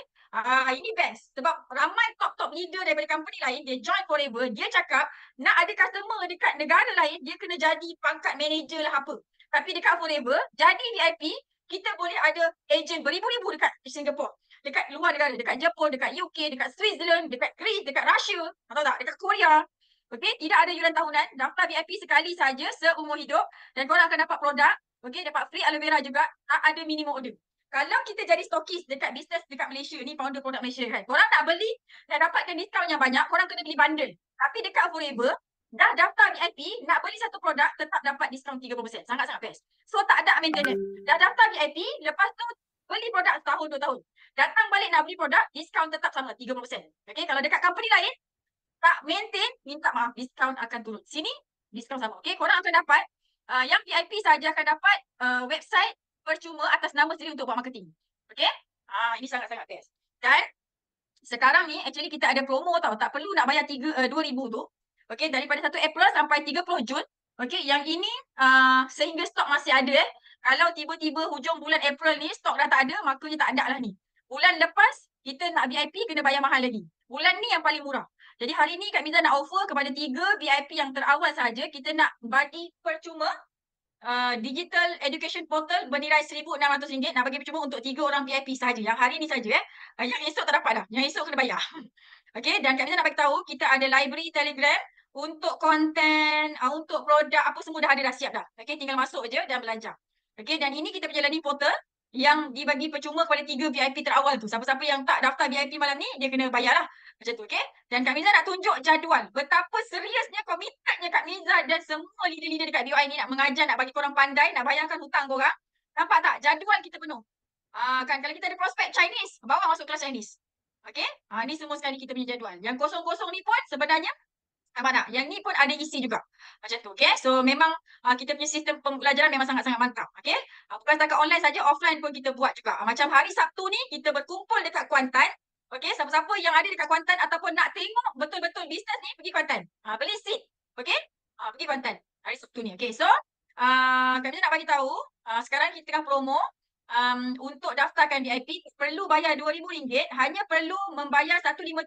ini best sebab ramai top-top leader daripada company lain, dia join Forever, dia cakap nak ada customer dekat negara lain, dia kena jadi pangkat manager lah apa. Tapi dekat Forever, jadi VIP, kita boleh ada agent beribu-ribu dekat Singapore, dekat luar negara, dekat Jepun, dekat UK, dekat Switzerland, dekat Greece, dekat Russia, tahu tak, dekat Korea. Okay, tidak ada yuran tahunan, daftar VIP sekali saja seumur hidup dan korang akan dapat produk, okay, dapat free aloe vera juga, tak ada minimum order. Kalau kita jadi stokis dekat bisnes dekat Malaysia ni, founder produk Malaysia kan, korang nak beli dan dapatkan diskaun yang banyak, korang kena beli bundle. Tapi dekat Forever, dah daftar VIP, nak beli satu produk, tetap dapat diskaun 30%. Sangat-sangat best. So, tak ada maintenance. Dah daftar VIP, lepas tu beli produk setahun, 2 tahun. Datang balik nak beli produk, diskaun tetap sama, 30%. Okay, kalau dekat company lain, tak maintain, minta maaf, diskaun akan turun. Sini, diskaun sama. Okay, korang akan dapat Yang VIP saja akan dapat website percuma atas nama sendiri untuk buat marketing. Okay? Ini sangat-sangat best. Dan sekarang ni actually kita ada promo tau. Tak perlu nak bayar 2,000 tu. Okay, daripada 1 April sampai 30 Jun. Okay, yang ini sehingga stok masih ada Kalau tiba-tiba hujung bulan April ni stok dah tak ada, makanya tak ada lah ni. Bulan lepas kita nak VIP kena bayar mahal lagi. Bulan ni yang paling murah. Jadi hari ni Kak Miza nak offer kepada 3 VIP yang terawal sahaja, kita nak bagi percuma digital education portal bernilai RM1,600 nak bagi percuma untuk 3 orang VIP sahaja. Yang hari ni saja yang esok tak dapat dah. Yang esok kena bayar. Okey, dan Kak Miza nak bagi tahu kita ada library Telegram untuk konten, untuk produk apa semua dah ada dah siap dah. Okey, tinggal masuk je dan belajar. Okey, dan ini kita punya learning portal yang dibagi percuma kepada 3 VIP terawal tu. Siapa-siapa yang tak daftar VIP malam ni, dia kena bayar lah. Macam tu, okey? Dan Kak Miza nak tunjuk jadual. Betapa seriusnya, komitmennya Kak Miza dan semua leader-leader dekat BOI ni nak mengajar, nak bagi korang pandai, nak bayarkan hutang korang. Nampak tak? Jadual kita penuh. Kan, kalau kita ada prospek Chinese, bawa masuk kelas Chinese. Okey? Ni semua sekali kita punya jadual. Yang kosong-kosong ni pun sebenarnya nampak tak? Yang ni pun ada isi juga. Macam tu, okay? So, memang kita punya sistem pembelajaran memang sangat-sangat mantap, okay? Bukan setakat online saja, offline pun kita buat juga. Macam hari Sabtu ni, kita berkumpul dekat Kuantan. Okay, siapa-siapa yang ada dekat Kuantan ataupun nak tengok betul-betul bisnes ni, pergi Kuantan. Beli seat, okay? Pergi Kuantan hari Sabtu ni, okay? So, kami nak bagi tahu, sekarang kita tengah promo. Untuk daftarkan VIP perlu bayar RM2,000, hanya perlu membayar 1,530.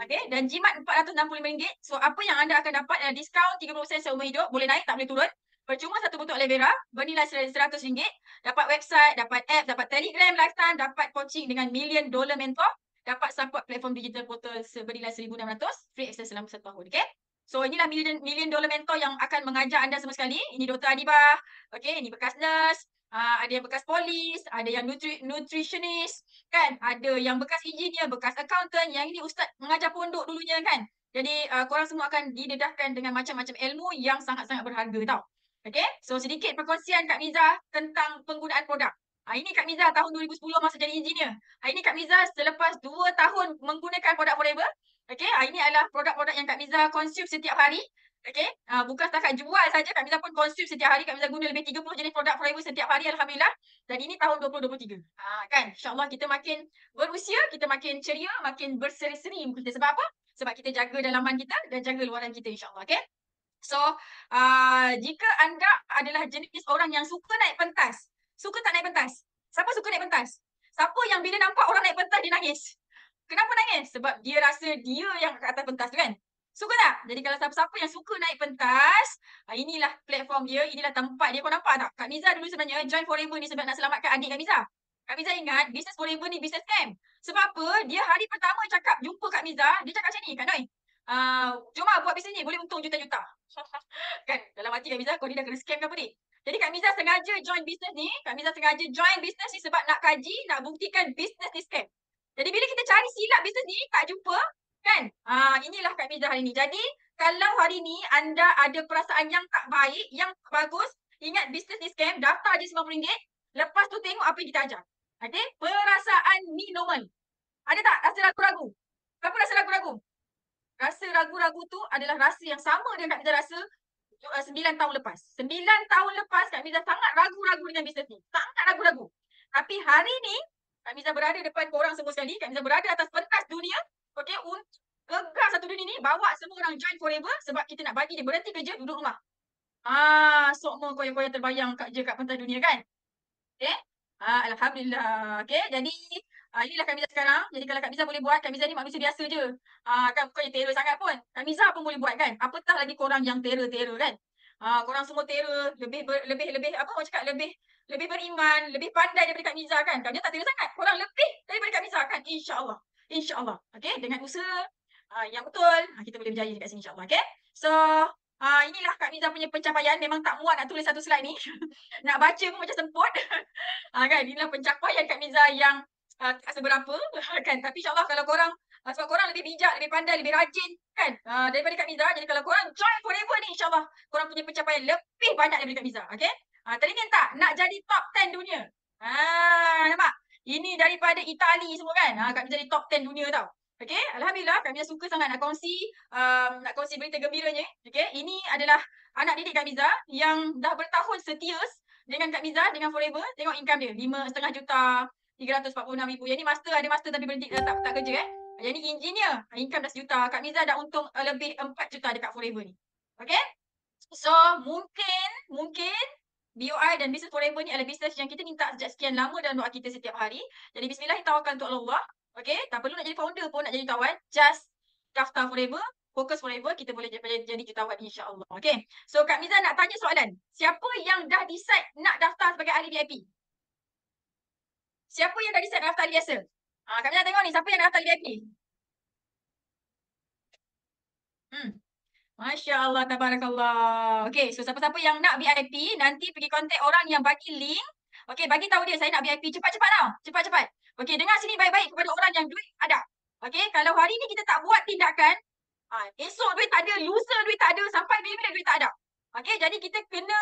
Okay, dan jimat RM465. So apa yang anda akan dapat adalah diskaun 30% seumur hidup, boleh naik tak boleh turun. Percuma 1 botol aloe vera bernilai RM100, dapat website, dapat app, dapat Telegram lifetime, dapat coaching dengan $1 million mentor, dapat support platform digital portal bernilai RM1,600, free access selama 1 tahun. Okay, so inilah $1 million mentor yang akan mengajar anda semua sekali. Ini Dr. Adibah, okay, ini bekas nurse. Ada yang bekas polis, ada yang nutritionist, kan? Ada yang bekas engineer, bekas accountant. Yang ini ustaz mengajar pondok dulunya, kan? Jadi korang semua akan didedahkan dengan macam-macam ilmu yang sangat-sangat berharga tau. Okay? So sedikit perkongsian Kak Miza tentang penggunaan produk. Ini Kak Miza tahun 2010 masa jadi engineer. Ini Kak Miza selepas 2 tahun menggunakan produk Forever. Okay? Ini adalah produk-produk yang Kak Miza consume setiap hari. Okay, bukan setakat jual saja, Kak Miza pun consume setiap hari. Kak Miza guna lebih 30 jenis produk Forever setiap hari, Alhamdulillah. Dan ini tahun 2023. Kan, insyaAllah kita makin berusia, kita makin ceria, makin berseri-seri mungkin. Sebab apa? Sebab kita jaga dalaman kita dan jaga luaran kita, insyaAllah. Okay? So, jika anda adalah jenis orang yang suka naik pentas, suka tak naik pentas? Siapa suka naik pentas? Siapa yang bila nampak orang naik pentas, dia nangis? Kenapa nangis? Sebab dia rasa dia yang kat atas pentas tu, kan? Suka tak? Jadi kalau siapa-siapa yang suka naik pentas, inilah platform dia, inilah tempat dia. Kau nampak tak? Kak Miza dulu sebenarnya join Forever ni sebab nak selamatkan adik Kak Miza. Kak Miza ingat, business Forever ni business scam. Sebab apa? Dia hari pertama cakap jumpa Kak Miza, dia cakap macam ni, Kak Noi. Jom buat bisnes ni, boleh untung juta-juta. Kan? Dalam hati Kak Miza, kau ni dah kena scam ke apa ni? Jadi Kak Miza sengaja join bisnes ni, Kak Miza sengaja join bisnes ni sebab nak kaji, nak buktikan bisnes ni scam. Jadi bila kita cari silap bisnes ni, tak jumpa, kan? Inilah Kak Miza hari ni. Jadi, kalau hari ni anda ada perasaan yang tak baik, yang bagus, ingat bisnes ni scam, daftar je RM90. Lepas tu tengok apa yang kita ajar. Okay? Perasaan ni normal. Ada tak rasa ragu-ragu? Kenapa rasa ragu-ragu? Rasa ragu-ragu tu adalah rasa yang sama dengan Kak Miza rasa 9 tahun lepas. 9 tahun lepas Kak Miza sangat ragu-ragu dengan bisnes ni. Sangat ragu-ragu. Tapi hari ni, Kak Miza berada depan korang semua sekali. Kak Miza berada atas pentas dunia. Okay, untuk gegar satu dunia ni, bawa semua orang join Forever sebab kita nak bagi dia berhenti kerja, duduk rumah. Semua koyak-koyak terbayang kerja kat pentas dunia, kan? Okay? Alhamdulillah. Okay, jadi inilah Kak Miza sekarang. Jadi kalau Kak Miza boleh buat, Kak Miza ni manusia biasa je. Kan bukannya terror sangat pun. Kak Miza pun boleh buat, kan? Apatah lagi korang yang terror-terror, kan? Korang semua terror, lebih apa orang cakap, lebih beriman, lebih pandai daripada Kak Miza, kan? Kak Miza tak terror sangat. Korang lebih daripada Kak Miza, kan? InsyaAllah. InsyaAllah. Okay? Dengan usaha yang betul, kita boleh berjaya dekat sini, insyaAllah. Okay? So, inilah Kak Miza punya pencapaian. Memang tak muat nak tulis satu slide ni. Nak baca pun macam semput. Kan? Inilah pencapaian Kak Miza yang tak seberapa. Kan? Tapi insyaAllah kalau korang, sebab korang lebih bijak, lebih pandai, lebih rajin, kan? Daripada Kak Miza. Jadi kalau korang join Forever ni, insyaAllah korang punya pencapaian lebih banyak daripada Kak Miza. Okay? Teringin tak nak jadi top 10 dunia? Nampak? Ini daripada Itali semua, kan? Kak Miza jadi top 10 dunia tau. Okey, alhamdulillah Kak Miza suka sangat nak kongsi berita gembiranya. Okey, ini adalah anak didik Kak Miza yang dah bertahun setia dengan Kak Miza, dengan Forever. Tengok income dia, 5,5 juta, 346,000. Yang ni master, ada master tapi berhenti tak kerja Yang ni engineer, income dah 1 juta. Kak Miza dah untung lebih 4 juta dekat Forever ni. Okey? So, mungkin BOI dan Business Forever ni adalah bisnes yang kita minta sejak sekian lama dalam doa kita setiap hari. Jadi bismillahirrahmanirrahim untuk Allah. Okey, tak perlu nak jadi founder pun, nak jadi jutawan. Just daftar Forever, fokus Forever, kita boleh jadi jutawan insya-Allah. Okey. So Kak Miza nak tanya soalan. Siapa yang dah decide nak daftar sebagai ahli VIP? Siapa yang dah decide nak daftar ahli biasa? Kak Miza tengok ni, siapa yang dah daftar ahli VIP? Masya Allah, tabarakallah. Okey, so siapa-siapa yang nak VIP, nanti pergi kontak orang yang bagi link. Okey, bagi tahu dia saya nak VIP. Cepat-cepat tau. Cepat-cepat. Okey, dengar sini baik-baik kepada orang yang duit ada. Okey, kalau hari ni kita tak buat tindakan, esok duit tak ada, lusa duit tak ada, sampai bila-bila duit tak ada. Okey, jadi kita kena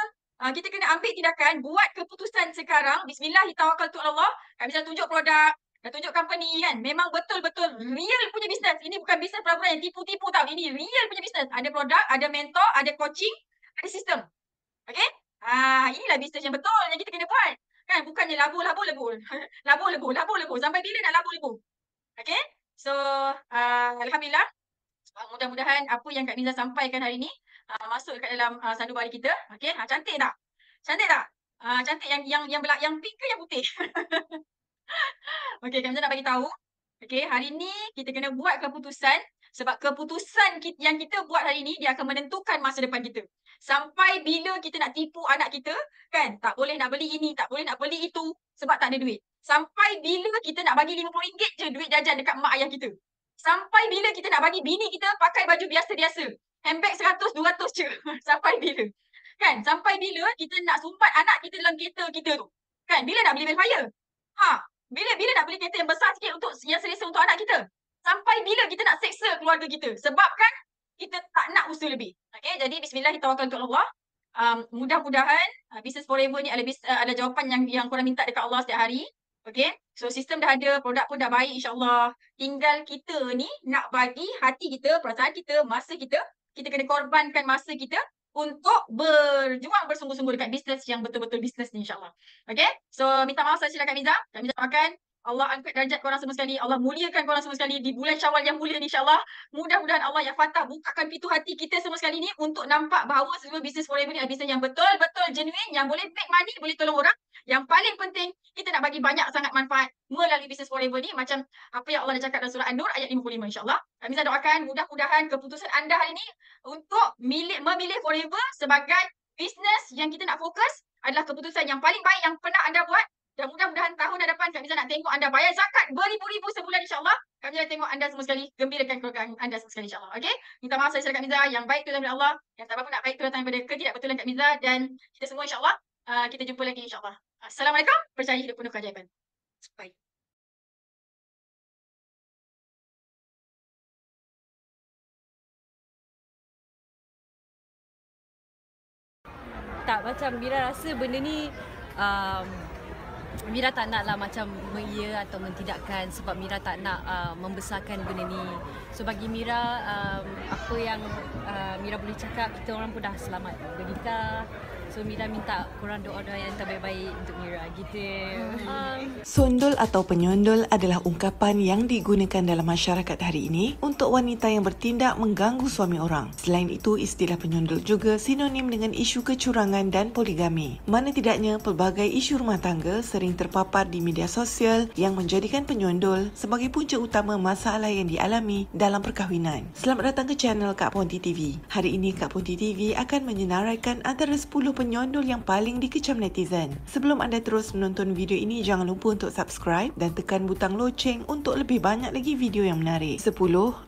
ambil tindakan, buat keputusan sekarang. Bismillahirrahmanirrahim. Kami bisa tunjuk produk, dah tunjuk company kan. Memang betul-betul real punya bisnes. Ini bukan bisnes pura-pura yang tipu-tipu tau. Ini real punya bisnes. Ada produk, ada mentor, ada coaching, ada sistem. Okey? Inilah bisnes yang betul yang kita kena buat. Kan bukannya labu-labu-lebu. Labu-lebu sampai bila nak labu-lebu. Okey? So, alhamdulillah. Mudah-mudahan apa yang Kak Miza sampaikan hari ni masuk dekat dalam sanduara kita. Okey? Cantik tak? Cantik tak? Cantik yang pink ke yang putih? Okey, Kak Miza nak bagi tahu. Okey, hari ni kita kena buat keputusan sebab keputusan yang kita buat hari ni dia akan menentukan masa depan kita. Sampai bila kita nak tipu anak kita, kan? Tak boleh nak beli ini, tak boleh nak beli itu sebab tak ada duit. Sampai bila kita nak bagi RM50 je duit jajan dekat mak ayah kita. Sampai bila kita nak bagi bini kita pakai baju biasa-biasa. Handbag 100-200 je. Sampai bila? Kan? Sampai bila kita nak sumpat anak kita dalam kereta kita tu? Kan? Bila nak beli Velfire? Bila nak beli kereta yang besar sikit untuk yang selesa untuk anak kita? Sampai bila kita nak seksa keluarga kita? Sebab kan kita tak nak usaha lebih. Okey, jadi bismillahirrahmanirrahim. Mudah-mudahan Business Forever ni ada jawapan yang korang minta dekat Allah setiap hari. Okey, so sistem dah ada, produk pun dah baik insya-Allah. Tinggal kita ni nak bagi hati kita, perasaan kita, masa kita. Kita kena korbankan masa kita untuk berjuang bersungguh-sungguh dekat bisnes yang betul-betul bisnes ni insya-Allah. Okey, so minta maaf saya silap Kak Miza. Kak Miza doakan Allah angkat darjat korang semua sekali. Allah muliakan korang semua sekali di bulan Syawal yang mulia ni insya-Allah. Mudah-mudahan Allah yang Fatah bukakan pintu hati kita semua sekali ni untuk nampak bahawa semua Business Forever ni adalah bisnes yang betul-betul genuine, yang boleh make money, boleh tolong orang. Yang paling penting, kita nak bagi banyak sangat manfaat melalui Business Forever ni. Macam apa yang Allah dah cakap dalam surah An-Nur ayat 55 insya-Allah. Kak Miza doakan mudah-mudahan keputusan anda hari ni untuk memilih Forever sebagai bisnes yang kita nak fokus adalah keputusan yang paling baik yang pernah anda buat. Dan mudah-mudahan tahun hadapan Kak Miza nak tengok anda bayar zakat beribu-ribu sebulan insya-Allah. Kak Miza tengok anda semua sekali, gembirakan keluarga anda semua sekali insya-Allah. Okey? Minta maaf saya silap Kak Miza, yang baik itu daripada Allah, yang tak apa nak baik itu datang daripada ketidakbetulan Kak Miza, dan kita semua insya-Allah kita jumpa lagi insya-Allah. Assalamualaikum, percaya hidup penuh keajaiban. Bye. Tak, macam Mira rasa benda ni Mira tak nak lah macam mengia atau mentidakkan sebab Mira tak nak membesarkan benda ni. So bagi Mira, apa yang Mira boleh cakap, kita orang pun dah selamat bernikah. So Mira minta korang doa-doa yang terbaik-baik untuk Mira gitu. Sondol atau penyondol adalah ungkapan yang digunakan dalam masyarakat hari ini untuk wanita yang bertindak mengganggu suami orang. Selain itu, istilah penyondol juga sinonim dengan isu kecurangan dan poligami. Mana tidaknya, pelbagai isu rumah tangga sering terpapar di media sosial yang menjadikan penyondol sebagai punca utama masalah yang dialami dalam perkahwinan. Selamat datang ke channel Kak Ponti TV. Hari ini Kak Ponti TV akan menyenaraikan antara 10 penyondol yang paling dikecam netizen. Sebelum anda terus menonton video ini, jangan lupa untuk subscribe dan tekan butang loceng untuk lebih banyak lagi video yang menarik. 10.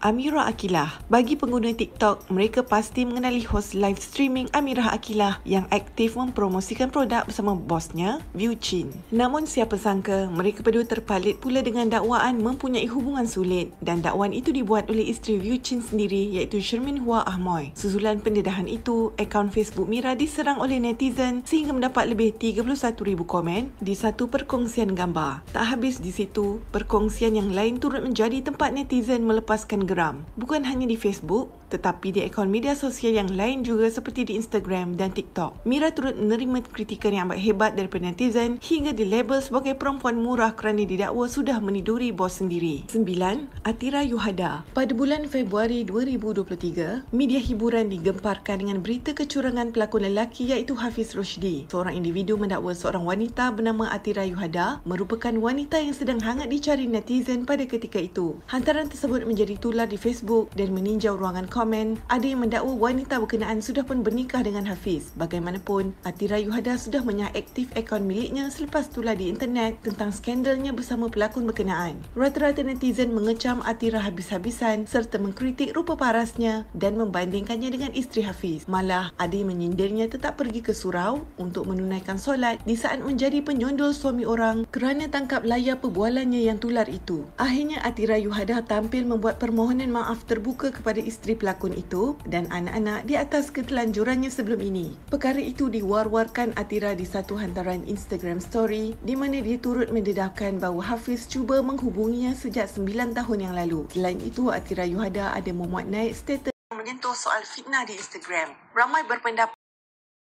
Amirah Aqilah. Bagi pengguna TikTok, mereka pasti mengenali host live streaming Amirah Aqilah yang aktif mempromosikan produk bersama bosnya, Viu Chin. Namun siapa sangka, mereka berdua terpalit pula dengan dakwaan mempunyai hubungan sulit, dan dakwaan itu dibuat oleh isteri Viu Chin sendiri, iaitu Shermin Hua Ahmoy. Susulan pendedahan itu, akaun Facebook Mira diserang oleh netizen sehingga mendapat lebih 31,000 komen di satu perkongsian gambar. Tak habis di situ, perkongsian yang lain turut menjadi tempat netizen melepaskan geram. Bukan hanya di Facebook, tetapi di akaun media sosial yang lain juga seperti di Instagram dan TikTok. Mira turut menerima kritikan yang amat hebat daripada netizen hingga dilabel sebagai perempuan murah kerana didakwa sudah meniduri bos sendiri. 9. Atira Yuhada. Pada bulan Februari 2023, media hiburan digemparkan dengan berita kecurangan pelakon lelaki iaitu Hafiz Roshdi. Seorang individu mendakwa seorang wanita bernama Atira Yuhada merupakan wanita yang sedang hangat dicari netizen pada ketika itu. Hantaran tersebut menjadi tular di Facebook dan meninjau ruangan komen. Ada yang mendakwa wanita berkenaan sudah pun bernikah dengan Hafiz. Bagaimanapun, Atira Yuhada sudah menyaaktif akaun miliknya selepas tular di internet tentang skandalnya bersama pelakon berkenaan. Rata-rata netizen mengecam Atira habis-habisan serta mengkritik rupa parasnya dan membandingkannya dengan isteri Hafiz. Malah, ada yang menyindirnya tetap pergi ke surau untuk menunaikan solat di saat menjadi penyondol suami orang kerana tangkap layar perbualannya yang tular itu. Akhirnya, Atira Yuhada tampil membuat permohonan maaf terbuka kepada isteri pelakon itu dan anak-anak di atas ketelanjurannya sebelum ini. Perkara itu diwar-warkan Atira di satu hantaran Instagram story di mana dia turut mendedahkan bahawa Hafiz cuba menghubunginya sejak 9 tahun yang lalu. Selain itu, Atira Yuhada ada memuat naik status menyentuh soal fitnah di Instagram. Ramai berpendapat